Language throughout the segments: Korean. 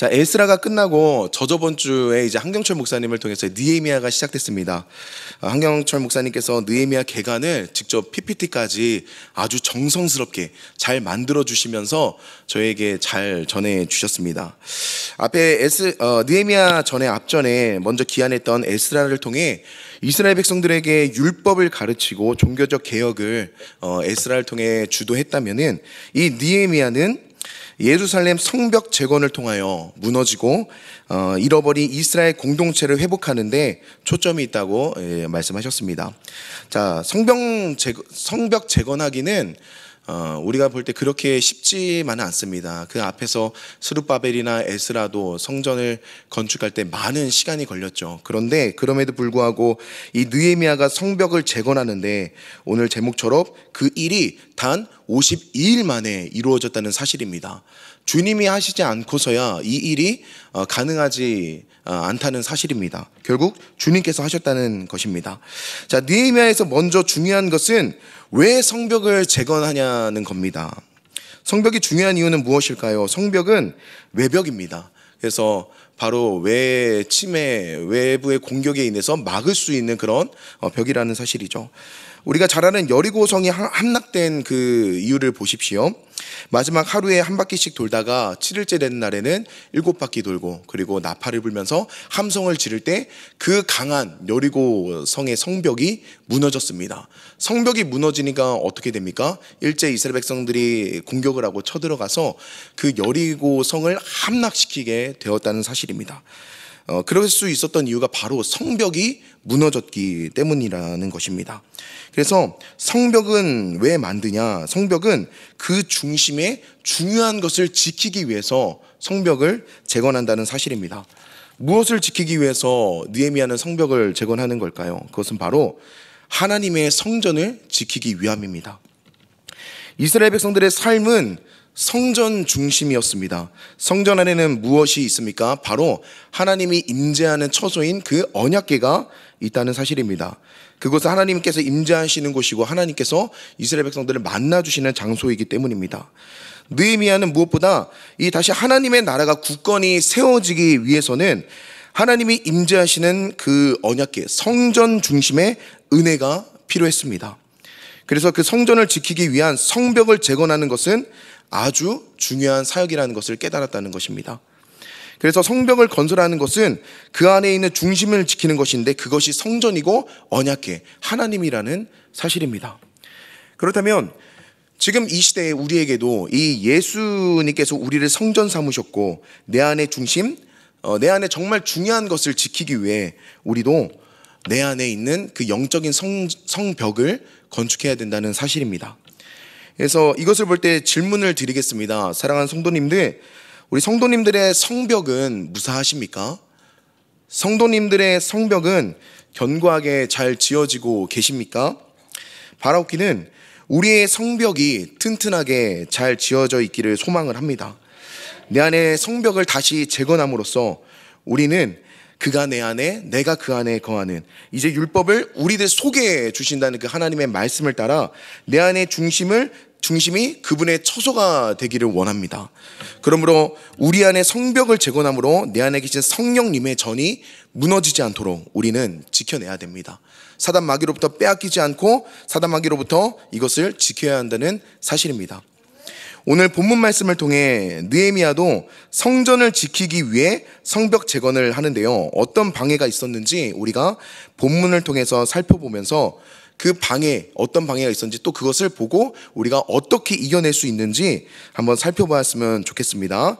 자, 에스라가 끝나고 저저번 주에 이제 한경철 목사님을 통해서 느헤미야가 시작됐습니다. 한경철 목사님께서 느헤미야 개간을 직접 PPT까지 아주 정성스럽게 잘 만들어 주시면서 저에게 잘 전해 주셨습니다. 앞에 느헤미야 전에 앞전에 먼저 기한했던 에스라를 통해 이스라엘 백성들에게 율법을 가르치고 종교적 개혁을 에스라를 통해 주도했다면은 이 느헤미야는 예루살렘 성벽 재건을 통하여 무너지고 잃어버린 이스라엘 공동체를 회복하는데 초점이 있다고 말씀하셨습니다. 자, 성벽 재건하기는 우리가 볼 때 그렇게 쉽지만은 않습니다. 그 앞에서 스룹바벨이나 에스라도 성전을 건축할 때 많은 시간이 걸렸죠. 그런데 그럼에도 불구하고 이 느헤미야가 성벽을 재건하는데 오늘 제목처럼 그 일이 단 52일 만에 이루어졌다는 사실입니다. 주님이 하시지 않고서야 이 일이 가능하지 않다는 사실입니다. 결국 주님께서 하셨다는 것입니다. 자, 느헤미야에서 먼저 중요한 것은 왜 성벽을 재건하냐는 겁니다. 성벽이 중요한 이유는 무엇일까요? 성벽은 외벽입니다. 그래서 바로 외부의 공격에 인해서 막을 수 있는 그런 벽이라는 사실이죠. 우리가 잘 아는 여리고성이 함락된 그 이유를 보십시오. 마지막 하루에 한 바퀴씩 돌다가 7일째 되는 날에는 7바퀴 돌고 그리고 나팔을 불면서 함성을 지를 때 그 강한 여리고성의 성벽이 무너졌습니다. 성벽이 무너지니까 어떻게 됩니까? 일제 이스라엘 백성들이 공격을 하고 쳐들어가서 그 여리고성을 함락시키게 되었다는 사실입니다. 그럴 수 있었던 이유가 바로 성벽이 무너졌기 때문이라는 것입니다. 그래서 성벽은 왜 만드냐? 성벽은 그 중심에 중요한 것을 지키기 위해서 성벽을 재건한다는 사실입니다. 무엇을 지키기 위해서 느헤미야는 성벽을 재건하는 걸까요? 그것은 바로 하나님의 성전을 지키기 위함입니다. 이스라엘 백성들의 삶은 성전 중심이었습니다. 성전 안에는 무엇이 있습니까? 바로 하나님이 임재하는 처소인 그 언약궤가 있다는 사실입니다. 그것은 하나님께서 임재하시는 곳이고 하나님께서 이스라엘 백성들을 만나주시는 장소이기 때문입니다. 느헤미야는 무엇보다 이 다시 하나님의 나라가 굳건히 세워지기 위해서는 하나님이 임재하시는 그 언약궤, 성전 중심의 은혜가 필요했습니다. 그래서 그 성전을 지키기 위한 성벽을 재건하는 것은 아주 중요한 사역이라는 것을 깨달았다는 것입니다. 그래서 성벽을 건설하는 것은 그 안에 있는 중심을 지키는 것인데 그것이 성전이고 언약궤, 하나님이라는 사실입니다. 그렇다면 지금 이 시대에 우리에게도 이 예수님께서 우리를 성전 삼으셨고 내 안의 중심, 내 안에 정말 중요한 것을 지키기 위해 우리도 내 안에 있는 그 영적인 성벽을 건축해야 된다는 사실입니다. 그래서 이것을 볼 때 질문을 드리겠습니다. 사랑하는 성도님들, 우리 성도님들의 성벽은 무사하십니까? 성도님들의 성벽은 견고하게 잘 지어지고 계십니까? 바라옵기는 우리의 성벽이 튼튼하게 잘 지어져 있기를 소망을 합니다. 내 안에 성벽을 다시 재건함으로써 우리는 그가 내 안에, 내가 그 안에 거하는, 이제 율법을 우리들 속에 주신다는 그 하나님의 말씀을 따라 내 안의 중심이 그분의 처소가 되기를 원합니다. 그러므로 우리 안에 성벽을 재건함으로 내 안에 계신 성령님의 전이 무너지지 않도록 우리는 지켜내야 됩니다. 사단 마귀로부터 빼앗기지 않고 사단 마귀로부터 이것을 지켜야 한다는 사실입니다. 오늘 본문 말씀을 통해 느헤미야도 성전을 지키기 위해 성벽 재건을 하는데요. 어떤 방해가 있었는지 우리가 본문을 통해서 살펴보면서 그 어떤 방해가 있었는지 또 그것을 보고 우리가 어떻게 이겨낼 수 있는지 한번 살펴보았으면 좋겠습니다.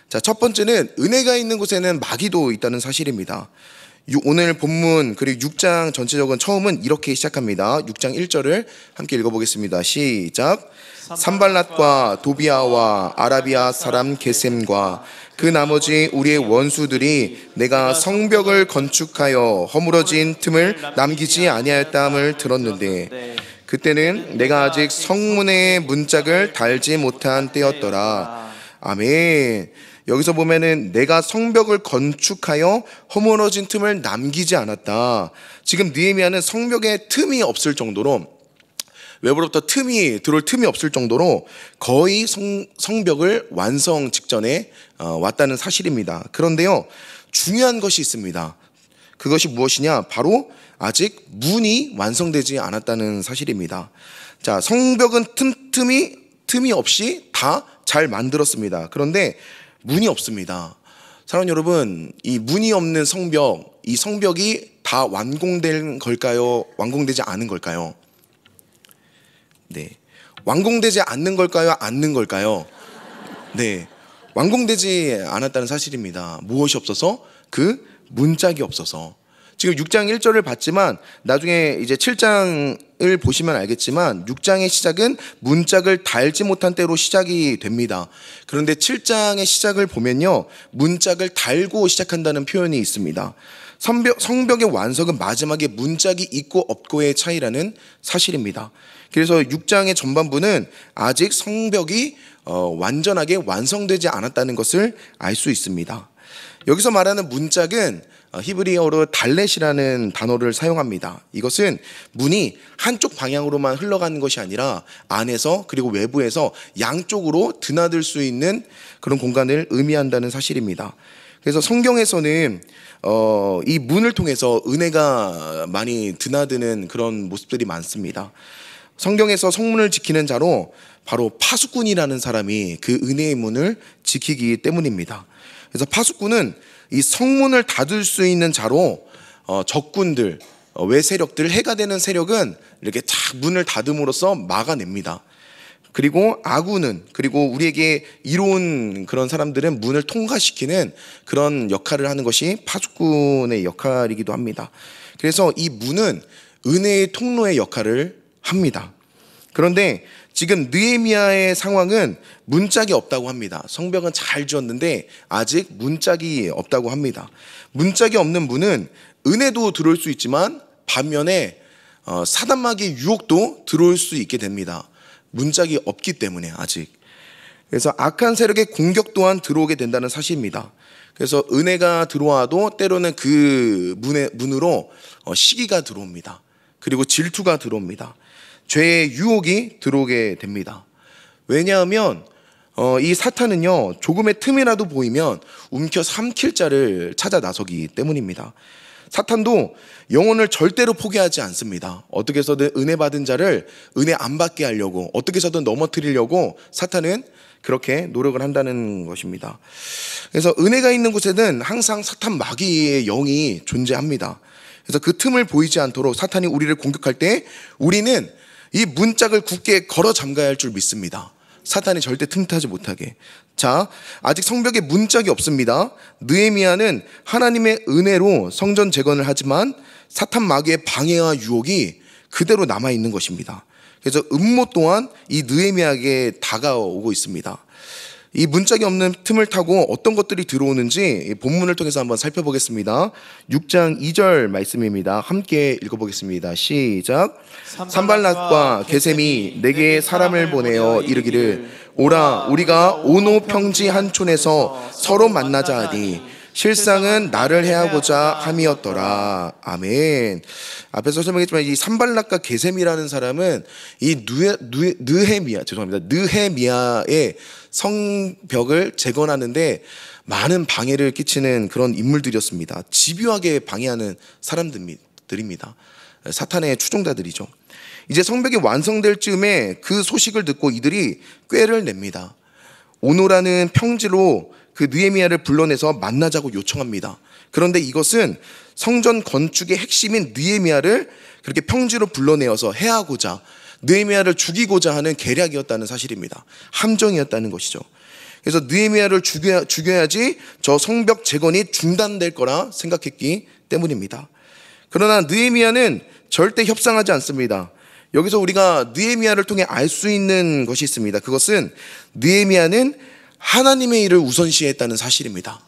자, 첫 번째는 은혜가 있는 곳에는 마귀도 있다는 사실입니다. 오늘 본문 그리고 6장 전체적인 처음은 이렇게 시작합니다. 6장 1절을 함께 읽어보겠습니다. 시작. 산발랏과 도비아와 아라비아 사람 게셈과 그 나머지 우리의 원수들이 내가 성벽을 건축하여 허물어진 틈을 남기지 아니하였다함을 들었는데 그때는 내가 아직 성문의 문짝을 달지 못한 때였더라. 아멘. 여기서 보면은 내가 성벽을 건축하여 허물어진 틈을 남기지 않았다. 지금 느헤미야는 성벽에 틈이 없을 정도로 외부로부터 들어올 틈이 없을 정도로 거의 성벽을 완성 직전에 왔다는 사실입니다. 그런데요, 중요한 것이 있습니다. 그것이 무엇이냐? 바로 아직 문이 완성되지 않았다는 사실입니다. 자, 성벽은 틈이 없이 다 잘 만들었습니다. 그런데 문이 없습니다. 사랑하는 여러분, 이 문이 없는 성벽, 이 성벽이 다 완공된 걸까요? 완공되지 않은 걸까요? 네. 완공되지 않는 걸까요? 않는 걸까요? 네. 완공되지 않았다는 사실입니다. 무엇이 없어서? 그 문짝이 없어서. 지금 6장 1절을 봤지만 나중에 이제 7장을 보시면 알겠지만 6장의 시작은 문짝을 달지 못한 때로 시작이 됩니다. 그런데 7장의 시작을 보면요, 문짝을 달고 시작한다는 표현이 있습니다. 성벽의 완성은 마지막에 문짝이 있고 없고의 차이라는 사실입니다. 그래서 6장의 전반부는 아직 성벽이 완전하게 완성되지 않았다는 것을 알 수 있습니다. 여기서 말하는 문짝은 히브리어로 달렛이라는 단어를 사용합니다. 이것은 문이 한쪽 방향으로만 흘러가는 것이 아니라 안에서 그리고 외부에서 양쪽으로 드나들 수 있는 그런 공간을 의미한다는 사실입니다. 그래서 성경에서는 이 문을 통해서 은혜가 많이 드나드는 그런 모습들이 많습니다. 성경에서 성문을 지키는 자로 바로 파수꾼이라는 사람이 그 은혜의 문을 지키기 때문입니다. 그래서 파수꾼은 이 성문을 닫을 수 있는 자로 적군들, 외세력들, 해가 되는 세력은 이렇게 탁 문을 닫음으로써 막아냅니다. 그리고 아군은, 그리고 우리에게 이로운 그런 사람들은 문을 통과시키는 그런 역할을 하는 것이 파수꾼의 역할이기도 합니다. 그래서 이 문은 은혜의 통로의 역할을 합니다. 그런데 지금 느헤미야의 상황은 문짝이 없다고 합니다. 성벽은 잘 지었는데 아직 문짝이 없다고 합니다. 문짝이 없는 문은 은혜도 들어올 수 있지만 반면에 사단마귀의 유혹도 들어올 수 있게 됩니다. 문짝이 없기 때문에 아직. 그래서 악한 세력의 공격 또한 들어오게 된다는 사실입니다. 그래서 은혜가 들어와도 때로는 그 문으로 시기가 들어옵니다. 그리고 질투가 들어옵니다. 죄의 유혹이 들어오게 됩니다. 왜냐하면 이 사탄은요, 조금의 틈이라도 보이면 움켜 삼킬 자를 찾아 나서기 때문입니다. 사탄도 영혼을 절대로 포기하지 않습니다. 어떻게 해서든 은혜 받은 자를 은혜 안 받게 하려고, 어떻게 해서든 넘어뜨리려고 사탄은 그렇게 노력을 한다는 것입니다. 그래서 은혜가 있는 곳에는 항상 사탄 마귀의 영이 존재합니다. 그래서 그 틈을 보이지 않도록 사탄이 우리를 공격할 때 우리는 이 문짝을 굳게 걸어 잠가야 할 줄 믿습니다. 사탄이 절대 틈타지 못하게. 자, 아직 성벽에 문짝이 없습니다. 느헤미야는 하나님의 은혜로 성전 재건을 하지만 사탄 마귀의 방해와 유혹이 그대로 남아있는 것입니다. 그래서 음모 또한 이 느헤미야에게 다가오고 있습니다. 이 문짝이 없는 틈을 타고 어떤 것들이 들어오는지 본문을 통해서 한번 살펴보겠습니다. 6장 2절 말씀입니다. 함께 읽어보겠습니다. 시작. 산발락과 게셈이 내게 사람을 보내어 이르기를 오라 우리가 오노 평지 한 촌에서 서로 만나자 하니 실상은 나를 해하고자 함이었더라. 아멘. 앞에서 설명했지만 이 산발락과 게셈이라는 사람은 이 느헤미야의 성벽을 재건하는데 많은 방해를 끼치는 그런 인물들이었습니다. 집요하게 방해하는 사람들입니다. 사탄의 추종자들이죠. 이제 성벽이 완성될 즈음에 그 소식을 듣고 이들이 꾀를 냅니다. 오노라는 평지로 그 느헤미야를 불러내서 만나자고 요청합니다. 그런데 이것은 성전 건축의 핵심인 느헤미야를 그렇게 평지로 불러내어서 해하고자, 느헤미야를 죽이고자 하는 계략이었다는 사실입니다. 함정이었다는 것이죠. 그래서 느헤미야를 죽여야지 저 성벽 재건이 중단될 거라 생각했기 때문입니다. 그러나 느헤미야는 절대 협상하지 않습니다. 여기서 우리가 느헤미야를 통해 알 수 있는 것이 있습니다. 그것은 느헤미야는 하나님의 일을 우선시했다는 사실입니다.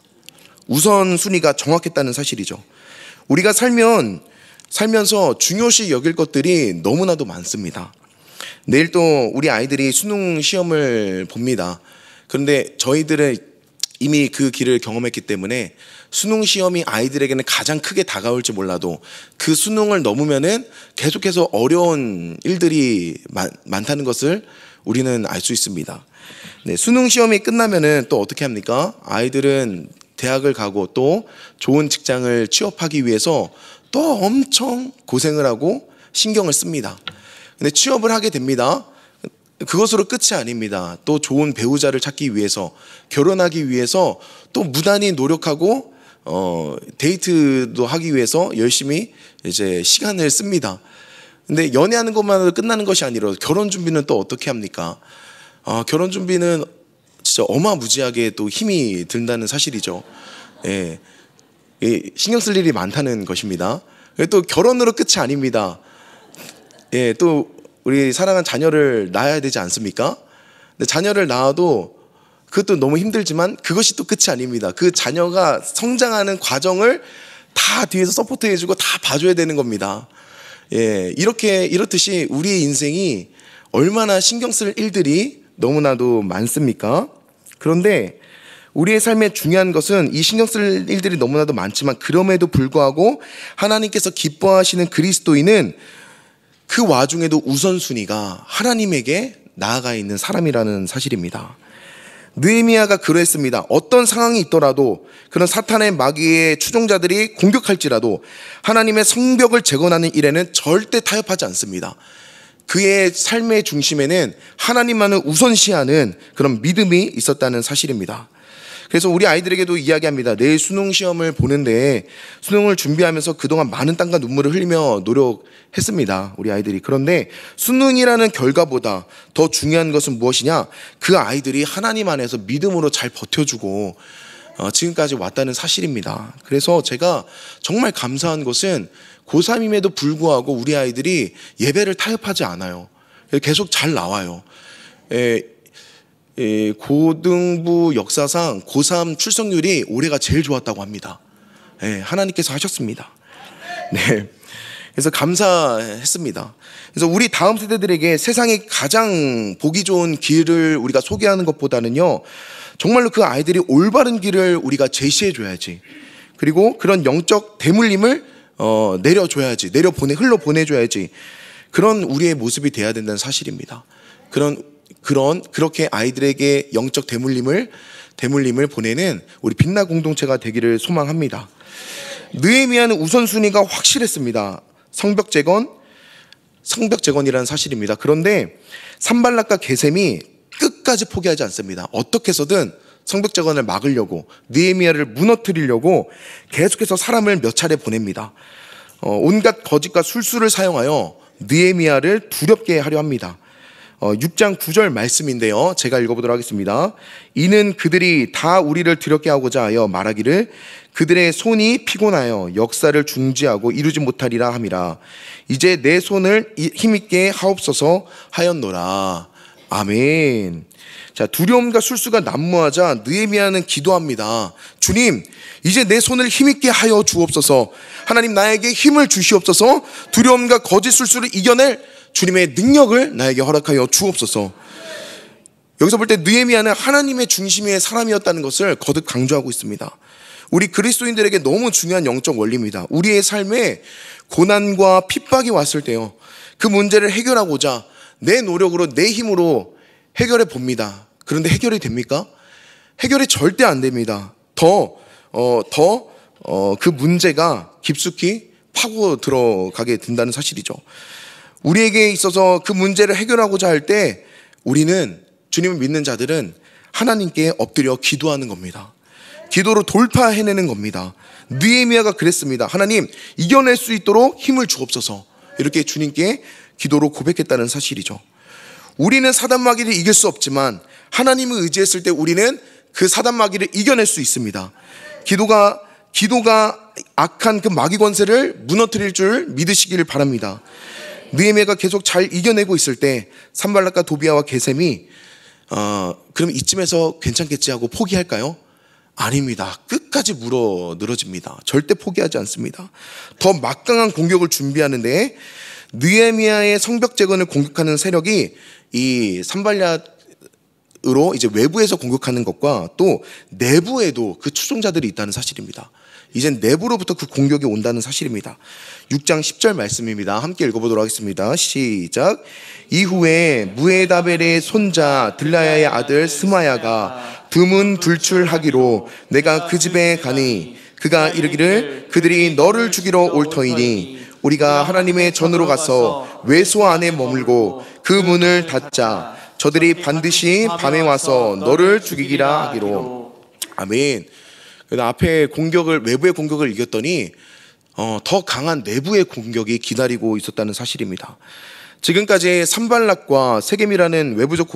우선순위가 정확했다는 사실이죠. 우리가 살면서 중요시 여길 것들이 너무나도 많습니다. 내일 또 우리 아이들이 수능 시험을 봅니다. 그런데 저희들은 이미 그 길을 경험했기 때문에 수능 시험이 아이들에게는 가장 크게 다가올지 몰라도 그 수능을 넘으면은 계속해서 어려운 일들이 많다는 것을 우리는 알 수 있습니다. 네, 수능 시험이 끝나면은 또 어떻게 합니까? 아이들은 대학을 가고 또 좋은 직장을 취업하기 위해서 또 엄청 고생을 하고 신경을 씁니다. 근데 취업을 하게 됩니다. 그것으로 끝이 아닙니다. 또 좋은 배우자를 찾기 위해서, 결혼하기 위해서 또 무단히 노력하고 데이트도 하기 위해서 열심히 이제 시간을 씁니다. 근데 연애하는 것만으로 끝나는 것이 아니라 결혼 준비는 또 어떻게 합니까? 결혼 준비는 진짜 어마무지하게 또 힘이 든다는 사실이죠. 예. 신경 쓸 일이 많다는 것입니다. 또 결혼으로 끝이 아닙니다. 예, 또 우리 사랑한 자녀를 낳아야 되지 않습니까? 근데 자녀를 낳아도 그것도 너무 힘들지만 그것이 또 끝이 아닙니다. 그 자녀가 성장하는 과정을 다 뒤에서 서포트해주고 다 봐줘야 되는 겁니다. 예, 이렇듯이 우리의 인생이 얼마나 신경 쓸 일들이 너무나도 많습니까? 그런데 우리의 삶에 중요한 것은 이 신경 쓸 일들이 너무나도 많지만 그럼에도 불구하고 하나님께서 기뻐하시는 그리스도인은 그 와중에도 우선순위가 하나님에게 나아가 있는 사람이라는 사실입니다. 느헤미야가 그랬습니다. 어떤 상황이 있더라도 그런 사탄의 마귀의 추종자들이 공격할지라도 하나님의 성벽을 재건하는 일에는 절대 타협하지 않습니다. 그의 삶의 중심에는 하나님만을 우선시하는 그런 믿음이 있었다는 사실입니다. 그래서 우리 아이들에게도 이야기합니다. 내일 수능 시험을 보는데 수능을 준비하면서 그동안 많은 땀과 눈물을 흘리며 노력했습니다. 우리 아이들이. 그런데 수능이라는 결과보다 더 중요한 것은 무엇이냐? 그 아이들이 하나님 안에서 믿음으로 잘 버텨주고 지금까지 왔다는 사실입니다. 그래서 제가 정말 감사한 것은 고3임에도 불구하고 우리 아이들이 예배를 타협하지 않아요. 계속 잘 나와요. 고등부 역사상 고3 출석률이 올해가 제일 좋았다고 합니다. 하나님께서 하셨습니다. 네. 그래서 감사했습니다. 그래서 우리 다음 세대들에게 세상에 가장 보기 좋은 길을 우리가 소개하는 것보다는요, 정말로 그 아이들이 올바른 길을 우리가 제시해줘야지. 그리고 그런 영적 대물림을 내려줘야지. 흘러보내줘야지. 그런 우리의 모습이 돼야 된다는 사실입니다. 그렇게 아이들에게 영적 대물림을 보내는 우리 빛나 공동체가 되기를 소망합니다. 느헤미야는 우선순위가 확실했습니다. 성벽 재건이라는 사실입니다. 그런데 산발락과 게셈이 끝까지 포기하지 않습니다. 어떻게 해서든 성벽 재건을 막으려고, 느헤미야를 무너뜨리려고 계속해서 사람을 몇 차례 보냅니다. 온갖 거짓과 술수를 사용하여 느헤미야를 두렵게 하려 합니다. 6장 9절 말씀인데요, 제가 읽어보도록 하겠습니다. 이는 그들이 다 우리를 두렵게 하고자 하여 말하기를 그들의 손이 피곤하여 역사를 중지하고 이루지 못하리라 함이라. 이제 내 손을 힘있게 하옵소서 하였노라. 아멘. 자, 두려움과 술수가 난무하자 느헤미야는 기도합니다. 주님, 이제 내 손을 힘있게 하여 주옵소서. 하나님, 나에게 힘을 주시옵소서. 두려움과 거짓 술수를 이겨낼 주님의 능력을 나에게 허락하여 주옵소서. 여기서 볼 때 느헤미야는 하나님의 중심의 사람이었다는 것을 거듭 강조하고 있습니다. 우리 그리스도인들에게 너무 중요한 영적 원리입니다. 우리의 삶에 고난과 핍박이 왔을 때요, 그 문제를 해결하고자 내 노력으로, 내 힘으로 해결해 봅니다. 그런데 해결이 됩니까? 해결이 절대 안 됩니다. 그 문제가 깊숙이 파고 들어가게 된다는 사실이죠. 우리에게 있어서 그 문제를 해결하고자 할 때 우리는, 주님을 믿는 자들은 하나님께 엎드려 기도하는 겁니다. 기도로 돌파해내는 겁니다. 느헤미야가 그랬습니다. 하나님, 이겨낼 수 있도록 힘을 주옵소서. 이렇게 주님께 기도로 고백했다는 사실이죠. 우리는 사단마귀를 이길 수 없지만 하나님을 의지했을 때 우리는 그 사단마귀를 이겨낼 수 있습니다. 기도가 악한 그 마귀 권세를 무너뜨릴 줄 믿으시기를 바랍니다. 느헤미야가 계속 잘 이겨내고 있을 때 산발락과 도비아와 게셈이 그럼 이쯤에서 괜찮겠지 하고 포기할까요? 아닙니다. 끝까지 물어 늘어집니다. 절대 포기하지 않습니다. 더 막강한 공격을 준비하는데 느헤미야의 성벽 재건을 공격하는 세력이 이 산발락 으로 이제 외부에서 공격하는 것과 또 내부에도 그 추종자들이 있다는 사실입니다. 이젠 내부로부터 그 공격이 온다는 사실입니다. 6장 10절 말씀입니다. 함께 읽어보도록 하겠습니다. 시작. 이후에 무에다벨의 손자 들라야의 아들 스마야가 드문 불출하기로 내가 그 집에 가니 그가 이르기를 그들이 너를 죽이러 올 터이니 우리가 하나님의 전으로 가서 외소 안에 머물고 그 문을 닫자. 저들이 반드시 밤에 와서 너를 죽이기라 하기로. 아멘. 앞에 공격을, 외부의 공격을 이겼더니 더 강한 내부의 공격이 기다리고 있었다는 사실입니다. 지금까지 산발락과 세겜이라는 외부적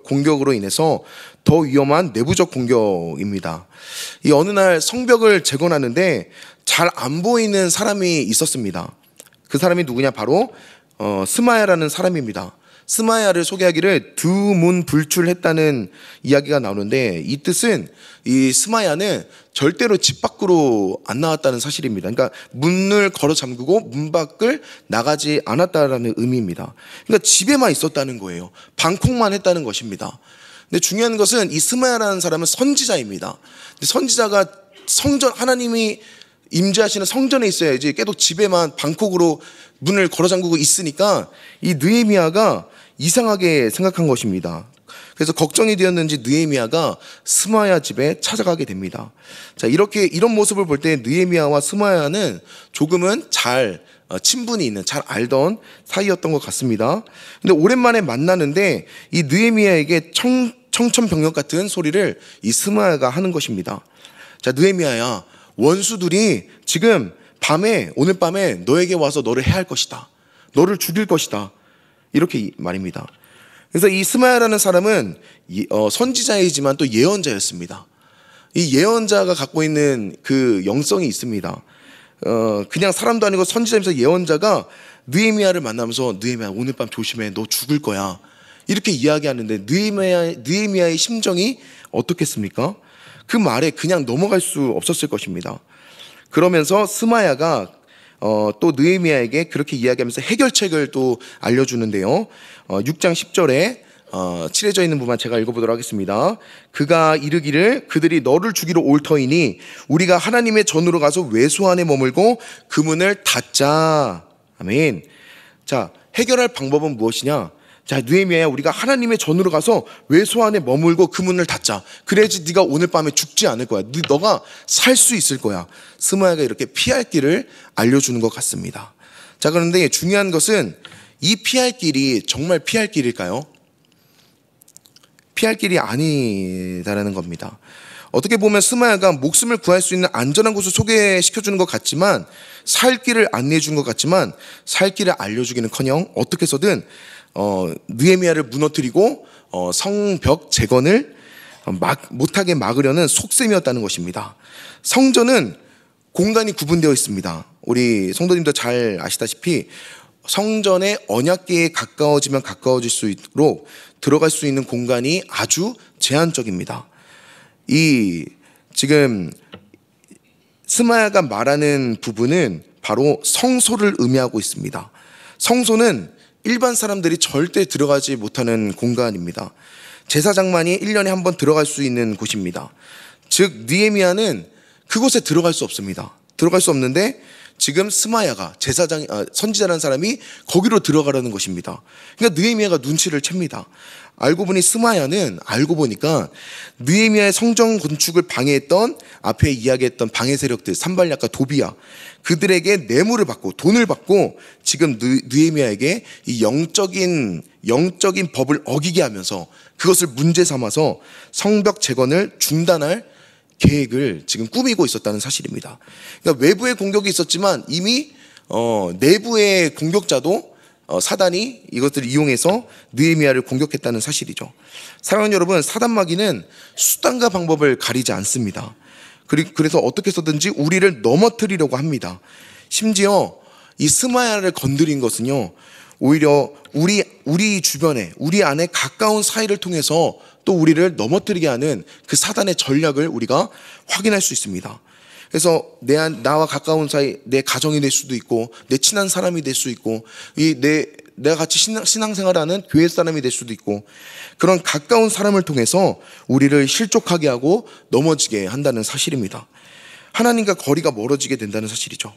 공격으로 인해서 더 위험한 내부적 공격입니다. 이 어느 날 성벽을 재건하는데 잘 안 보이는 사람이 있었습니다. 그 사람이 누구냐? 바로 스마야라는 사람입니다. 스마야를 소개하기를 두문 불출했다는 이야기가 나오는데, 이 뜻은 이 스마야는 절대로 집 밖으로 안 나왔다는 사실입니다. 그러니까 문을 걸어 잠그고 문 밖을 나가지 않았다라는 의미입니다. 그러니까 집에만 있었다는 거예요. 방콕만 했다는 것입니다. 근데 중요한 것은 이 스마야라는 사람은 선지자입니다. 근데 선지자가 성전, 하나님이 임재하시는 성전에 있어야지 계속 집에만 방콕으로 문을 걸어 잠그고 있으니까 이 느헤미야가 이상하게 생각한 것입니다. 그래서 걱정이 되었는지 느헤미야가 스마야 집에 찾아가게 됩니다. 자, 이런 모습을 볼 때 느헤미야와 스마야는 조금은 잘 친분이 있는, 잘 알던 사이였던 것 같습니다. 근데 오랜만에 만나는데 이 느헤미야에게 청천벽력 같은 소리를 이 스마야가 하는 것입니다. 자, 느헤미야야, 원수들이 지금 오늘 밤에 너에게 와서 너를 해할 것이다. 너를 죽일 것이다. 이렇게 말입니다. 그래서 이 스마야라는 사람은 선지자이지만 또 예언자였습니다. 이 예언자가 갖고 있는 그 영성이 있습니다. 그냥 사람도 아니고 선지자면서 예언자가 느헤미야를 만나면서 느헤미야, 오늘 밤 조심해. 너 죽을 거야. 이렇게 이야기하는데 느헤미야의 심정이 어떻겠습니까? 그 말에 그냥 넘어갈 수 없었을 것입니다. 그러면서 스마야가 또 느헤미야에게 그렇게 이야기하면서 해결책을 또 알려주는데요. 6장 10절에 칠해져 있는 부분만 제가 읽어보도록 하겠습니다. 그가 이르기를 그들이 너를 죽이러 올 터이니 우리가 하나님의 전으로 가서 외소 안에 머물고 그 문을 닫자. 아멘. 자, 해결할 방법은 무엇이냐? 자, 느헤미야야, 우리가 하나님의 전으로 가서 외소 안에 머물고 그 문을 닫자. 그래야지 네가 오늘 밤에 죽지 않을 거야. 너가 살 수 있을 거야. 스마야가 이렇게 피할 길을 알려주는 것 같습니다. 자, 그런데 중요한 것은 이 피할 길이 정말 피할 길일까요? 피할 길이 아니다라는 겁니다. 어떻게 보면 스마야가 목숨을 구할 수 있는 안전한 곳을 소개시켜주는 것 같지만, 살 길을 안내해 준 것 같지만, 살 길을 알려주기는커녕 어떻게 해서든 느헤미야를 무너뜨리고 성벽 재건을 못하게 막으려는 속셈이었다는 것입니다. 성전은 공간이 구분되어 있습니다. 우리 성도님도 잘 아시다시피 성전의 언약궤에 가까워지면 가까워질수록 들어갈 수 있는 공간이 아주 제한적입니다. 지금 스마야가 말하는 부분은 바로 성소를 의미하고 있습니다. 성소는 일반 사람들이 절대 들어가지 못하는 공간입니다. 제사장만이 1년에 한 번 들어갈 수 있는 곳입니다. 즉 느헤미야는 그곳에 들어갈 수 없습니다. 들어갈 수 없는데 지금 스마야가 선지자라는 사람이 거기로 들어가라는 것입니다. 그러니까 느헤미야가 눈치를 챕니다. 알고 보니 스마야는 알고 보니까 느헤미야의 성전 건축을 방해했던, 앞에 이야기했던 방해 세력들, 산발락과 도비야, 그들에게 뇌물을 받고 돈을 받고 지금 느헤미야에게 이 영적인 법을 어기게 하면서 그것을 문제 삼아서 성벽 재건을 중단할 계획을 지금 꾸미고 있었다는 사실입니다. 그러니까 외부의 공격이 있었지만 이미 내부의 공격자도 사단이 이것들을 이용해서 느헤미야를 공격했다는 사실이죠. 사랑하는 여러분, 사단마귀는 수단과 방법을 가리지 않습니다. 그래서 어떻게 해서든지 우리를 넘어뜨리려고 합니다. 심지어 이 스마야를 건드린 것은요, 오히려 우리 주변에, 우리 안에 가까운 사이를 통해서 또 우리를 넘어뜨리게 하는 그 사단의 전략을 우리가 확인할 수 있습니다. 그래서 나와 가까운 사이, 내 가정이 될 수도 있고, 내 친한 사람이 될 수 있고, 내 내가 같이 신앙생활하는 교회 사람이 될 수도 있고, 그런 가까운 사람을 통해서 우리를 실족하게 하고 넘어지게 한다는 사실입니다. 하나님과 거리가 멀어지게 된다는 사실이죠.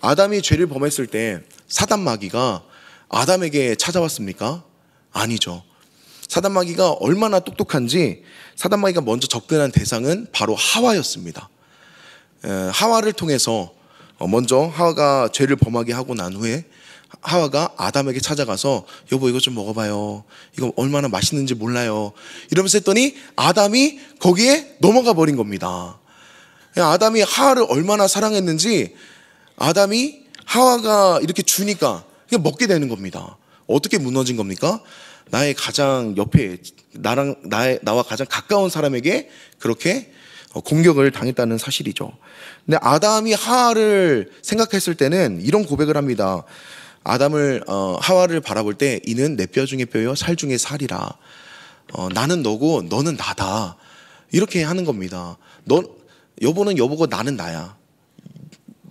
아담이 죄를 범했을 때 사단 마귀가 아담에게 찾아왔습니까? 아니죠. 사단 마귀가 얼마나 똑똑한지, 사단 마귀가 먼저 접근한 대상은 바로 하와였습니다. 하와를 통해서 먼저 하와가 죄를 범하게 하고 난 후에 하와가 아담에게 찾아가서 여보 이거 좀 먹어봐요, 이거 얼마나 맛있는지 몰라요 이러면서 했더니 아담이 거기에 넘어가 버린 겁니다. 아담이 하와를 얼마나 사랑했는지 아담이 하와가 이렇게 주니까 그냥 먹게 되는 겁니다. 어떻게 무너진 겁니까? 나의 가장 옆에 나와 가장 가까운 사람에게 그렇게 공격을 당했다는 사실이죠. 근데 아담이 하와를 생각했을 때는 이런 고백을 합니다. 하와를 바라볼 때 이는 내 뼈 중에 뼈요 살 중에 살이라. 나는 너고 너는 나다. 이렇게 하는 겁니다. 여보는 여보고 나는 나야.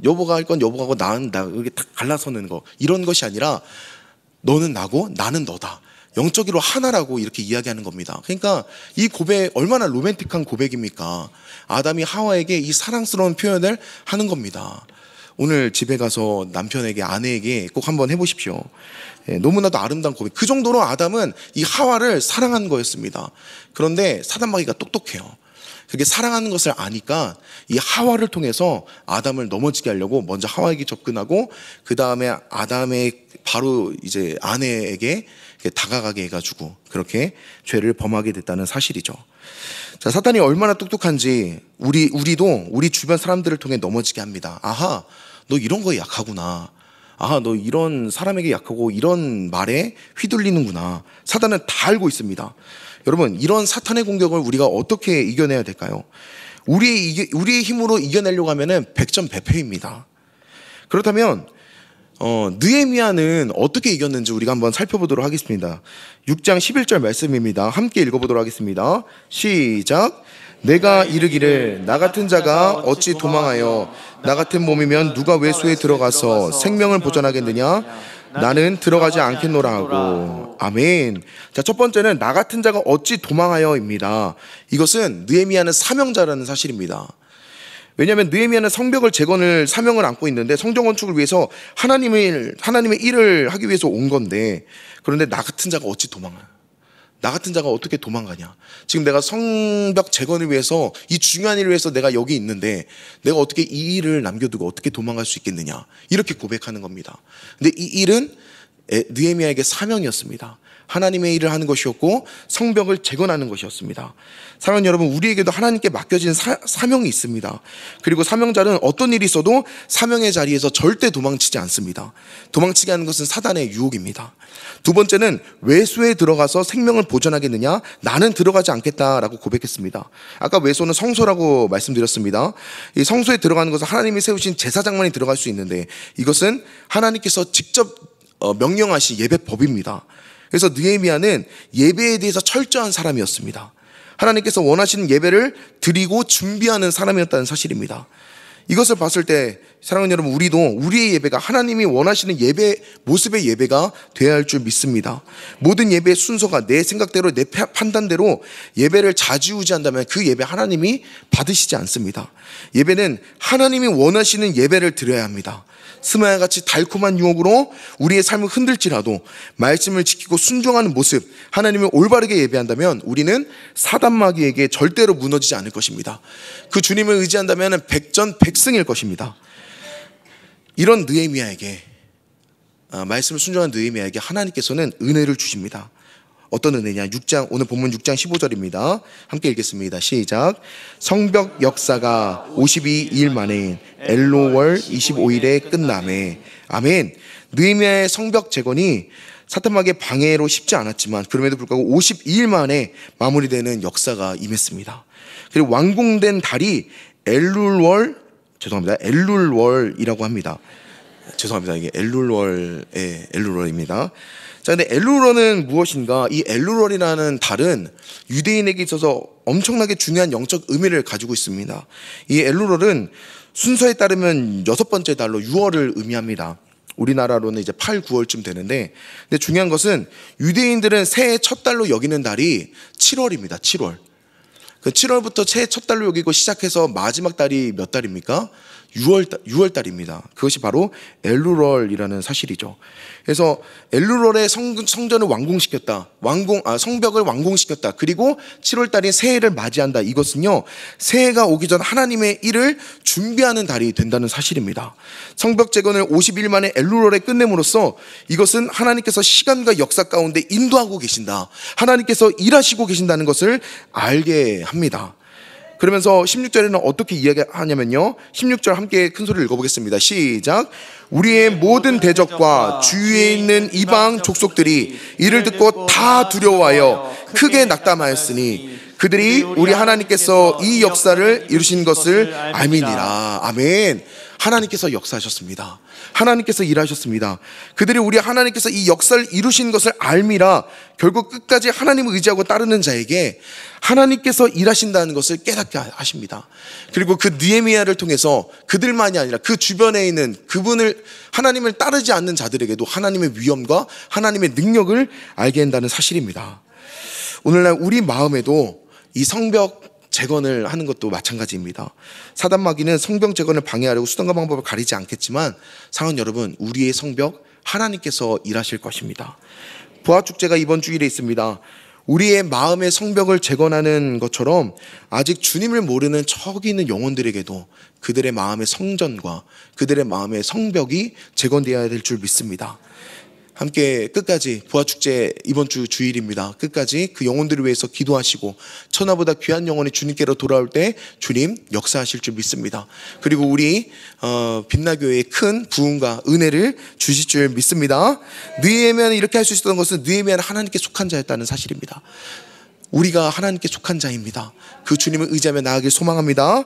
여보가 할 건 여보가 하고 나는 나, 이렇게 딱 갈라서는 거, 이런 것이 아니라 너는 나고 나는 너다. 영적으로 하나라고 이렇게 이야기하는 겁니다. 그러니까 이 고백 얼마나 로맨틱한 고백입니까? 아담이 하와에게 이 사랑스러운 표현을 하는 겁니다. 오늘 집에 가서 남편에게, 아내에게 꼭 한번 해보십시오. 너무나도 아름다운 고백. 그 정도로 아담은 이 하와를 사랑한 거였습니다. 그런데 사단 마귀가 똑똑해요. 그게 사랑하는 것을 아니까 이 하와를 통해서 아담을 넘어지게 하려고 먼저 하와에게 접근하고, 그 다음에 아담의 바로 이제 아내에게 다가가게 해가지고 그렇게 죄를 범하게 됐다는 사실이죠. 자, 사탄이 얼마나 똑똑한지 우리도 우리 주변 사람들을 통해 넘어지게 합니다. 아하, 너 이런 거에 약하구나. 아하, 너 이런 사람에게 약하고 이런 말에 휘둘리는구나. 사탄은 다 알고 있습니다. 여러분, 이런 사탄의 공격을 우리가 어떻게 이겨내야 될까요? 우리의 힘으로 이겨내려고 하면은 백전백패입니다. 그렇다면 느헤미야는 어떻게 이겼는지 우리가 한번 살펴보도록 하겠습니다. 6장 11절 말씀입니다. 함께 읽어보도록 하겠습니다. 시작. 내가 이르기를 나 같은 자가 어찌 도망하여 나 같은 몸이면 누가 외소에 들어가서 생명을 보존하겠느냐? 나는 들어가지 않겠노라 하고. 아멘. 자, 첫 번째는 나 같은 자가 어찌 도망하여입니다. 이것은 느헤미야는 사명자라는 사실입니다. 왜냐하면 느헤미야는 성벽을 재건을 사명을 안고 있는데, 성전 건축을 위해서 하나님의 일을 하기 위해서 온 건데, 그런데 나 같은 자가 어찌 도망가요? 나 같은 자가 어떻게 도망가냐? 지금 내가 성벽 재건을 위해서, 이 중요한 일을 위해서 내가 여기 있는데 내가 어떻게 이 일을 남겨두고 어떻게 도망갈 수 있겠느냐? 이렇게 고백하는 겁니다. 근데 이 일은 느헤미야에게 사명이었습니다. 하나님의 일을 하는 것이었고 성벽을 재건하는 것이었습니다. 사랑하는 여러분, 우리에게도 하나님께 맡겨진 사명이 있습니다. 그리고 사명자는 어떤 일이 있어도 사명의 자리에서 절대 도망치지 않습니다. 도망치게 하는 것은 사단의 유혹입니다. 두 번째는 외소에 들어가서 생명을 보존하겠느냐? 나는 들어가지 않겠다라고 고백했습니다. 아까 외소는 성소라고 말씀드렸습니다. 이 성소에 들어가는 것은 하나님이 세우신 제사장만이 들어갈 수 있는데, 이것은 하나님께서 직접 명령하신 예배법입니다. 그래서 느헤미야는 예배에 대해서 철저한 사람이었습니다. 하나님께서 원하시는 예배를 드리고 준비하는 사람이었다는 사실입니다. 이것을 봤을 때 사랑하는 여러분, 우리도 우리의 예배가 하나님이 원하시는 예배, 모습의 예배가 되어야 할 줄 믿습니다. 모든 예배의 순서가 내 생각대로, 내 판단대로 예배를 좌지우지한다면 그 예배 하나님이 받으시지 않습니다. 예배는 하나님이 원하시는 예배를 드려야 합니다. 스마야 같이 달콤한 유혹으로 우리의 삶을 흔들지라도 말씀을 지키고 순종하는 모습, 하나님을 올바르게 예배한다면 우리는 사단 마귀에게 절대로 무너지지 않을 것입니다. 그 주님을 의지한다면 백전백승일 것입니다. 이런 느헤미야에게, 말씀을 순종한 느헤미야에게 하나님께서는 은혜를 주십니다. 어떤 은혜냐? 오늘 본문 6장 15절입니다. 함께 읽겠습니다. 시작. 성벽 역사가 52일 만에 엘로월 25일에 끝나매. 아멘. 느헤미야의 성벽 재건이 사탄마귀의 방해로 쉽지 않았지만 그럼에도 불구하고 52일 만에 마무리되는 역사가 임했습니다. 그리고 완공된 달이 엘룰월이라고 합니다. 죄송합니다. 이게 엘룰월입니다. 자, 근데 엘룰월은 무엇인가? 이 엘룰월이라는 달은 유대인에게 있어서 엄청나게 중요한 영적 의미를 가지고 있습니다. 이 엘룰월은 순서에 따르면 6번째 달로 6월을 의미합니다. 우리나라로는 이제 8, 9월쯤 되는데, 근데 중요한 것은 유대인들은 새해 첫 달로 여기는 달이 7월입니다. 7월. 그 7월부터 새해 첫 달로 여기고 시작해서 마지막 달이 몇 달입니까? 6월 달입니다. 그것이 바로 엘루럴이라는 사실이죠. 그래서 엘루럴의 성전을 완공시켰다. 성벽을 완공시켰다. 그리고 7월 달인 새해를 맞이한다. 이것은요, 새해가 오기 전 하나님의 일을 준비하는 달이 된다는 사실입니다. 성벽 재건을 50일 만에 엘루럴에 끝냄으로써 이것은 하나님께서 시간과 역사 가운데 인도하고 계신다. 하나님께서 일하시고 계신다는 것을 알게 합니다. 그러면서 16절에는 어떻게 이야기하냐면요, 16절 함께 큰 소리를 읽어보겠습니다. 시작. 우리의 모든 대적과 주위에 있는 이방 족속들이 이를 듣고 다 두려워하여 크게 낙담하였으니 그들이 우리 하나님께서 이 역사를 이루신 것을 알미니라. 아멘. 하나님께서 역사하셨습니다. 하나님께서 일하셨습니다. 그들이 우리 하나님께서 이 역사를 이루신 것을 알미라. 결국 끝까지 하나님을 의지하고 따르는 자에게 하나님께서 일하신다는 것을 깨닫게 하십니다. 그리고 그 느헤미야를 통해서 그들만이 아니라 그 주변에 있는 그분을, 하나님을 따르지 않는 자들에게도 하나님의 위엄과 하나님의 능력을 알게 한다는 사실입니다. 오늘날 우리 마음에도 이 성벽 재건을 하는 것도 마찬가지입니다. 사단 마귀는 성벽 재건을 방해하려고 수단과 방법을 가리지 않겠지만, 사랑하는 여러분, 우리의 성벽 하나님께서 일하실 것입니다. 부활축제가 이번 주일에 있습니다. 우리의 마음의 성벽을 재건하는 것처럼 아직 주님을 모르는 저기 있는 영혼들에게도 그들의 마음의 성전과 그들의 마음의 성벽이 재건되어야 될 줄 믿습니다. 함께 끝까지, 부활축제 이번 주 주일입니다. 끝까지 그 영혼들을 위해서 기도하시고 천하보다 귀한 영혼이 주님께로 돌아올 때 주님 역사하실 줄 믿습니다. 그리고 우리 빛나교회에 큰 부흥과 은혜를 주실 줄 믿습니다. 느헤미야는 이렇게 할 수 있었던 것은 느헤미야는 하나님께 속한 자였다는 사실입니다. 우리가 하나님께 속한 자입니다. 그 주님을 의지하며 나아가길 소망합니다.